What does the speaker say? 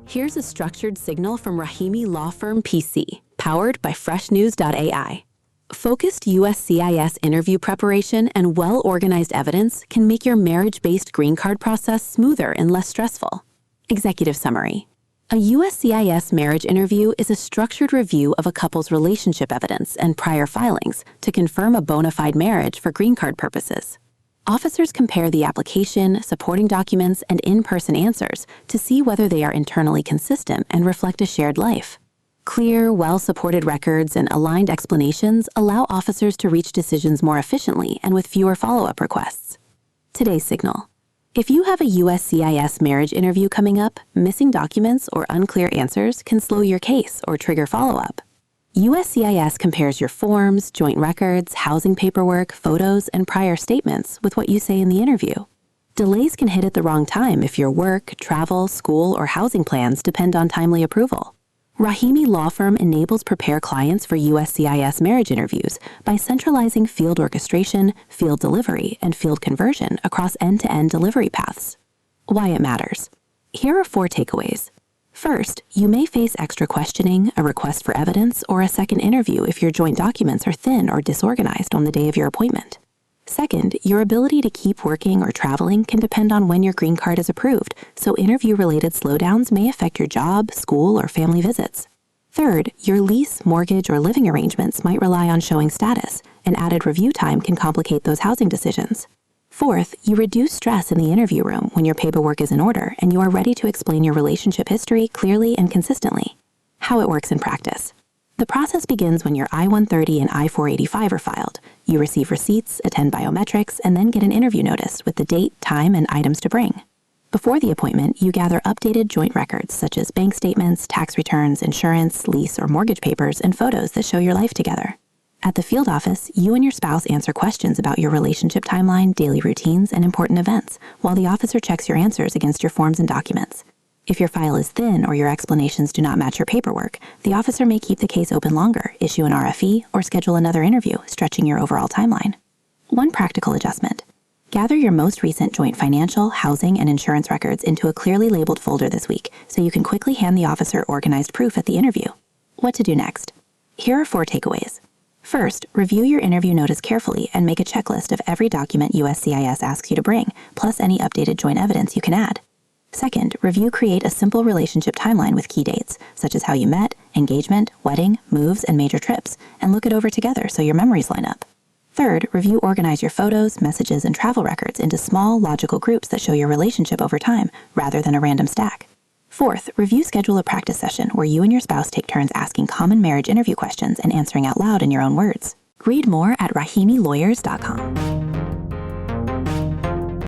Here's a structured signal from Rahimi Law Firm PC, powered by freshnews.ai. Focused USCIS interview preparation and well-organized evidence can make your marriage-based green card process smoother and less stressful. Executive summary. A USCIS marriage interview is a structured review of a couple's relationship evidence and prior filings to confirm a bona fide marriage for green card purposes. Officers compare the application, supporting documents, and in-person answers to see whether they are internally consistent and reflect a shared life. Clear, well-supported records and aligned explanations allow officers to reach decisions more efficiently and with fewer follow-up requests. Today's signal. If you have a USCIS marriage interview coming up, missing documents or unclear answers can slow your case or trigger follow-up. USCIS compares your forms, joint records, housing paperwork, photos, and prior statements with what you say in the interview. Delays can hit at the wrong time if your work, travel, school, or housing plans depend on timely approval. Rahimi Law Firm enables prepare clients for USCIS marriage interviews by centralizing field orchestration, field delivery, and field conversion across end-to-end delivery paths. Why it matters. Here are 4 takeaways. First, you may face extra questioning, a request for evidence, or a second interview if your joint documents are thin or disorganized on the day of your appointment. Second, your ability to keep working or traveling can depend on when your green card is approved, so interview-related slowdowns may affect your job, school, or family visits. Third, your lease, mortgage, or living arrangements might rely on showing status, and added review time can complicate those housing decisions. Fourth, you reduce stress in the interview room when your paperwork is in order and you are ready to explain your relationship history clearly and consistently. How it works in practice. The process begins when your I-130 and I-485 are filed. You receive receipts, attend biometrics, and then get an interview notice with the date, time, and items to bring. Before the appointment, you gather updated joint records such as bank statements, tax returns, insurance, lease, or mortgage papers, and photos that show your life together. At the field office, you and your spouse answer questions about your relationship timeline, daily routines, and important events, while the officer checks your answers against your forms and documents. If your file is thin or your explanations do not match your paperwork, the officer may keep the case open longer, issue an RFE, or schedule another interview, stretching your overall timeline. One practical adjustment. Gather your most recent joint financial, housing, and insurance records into a clearly labeled folder this week so you can quickly hand the officer organized proof at the interview. What to do next? Here are 4 takeaways. First, review your interview notice carefully and make a checklist of every document USCIS asks you to bring, plus any updated joint evidence you can add. Second, create a simple relationship timeline with key dates, such as how you met, engagement, wedding, moves, and major trips, and look it over together so your memories line up. Third, organize your photos, messages, and travel records into small, logical groups that show your relationship over time, rather than a random stack. Fourth, schedule a practice session where you and your spouse take turns asking common marriage interview questions and answering out loud in your own words. Read more at rahimilawyers.com.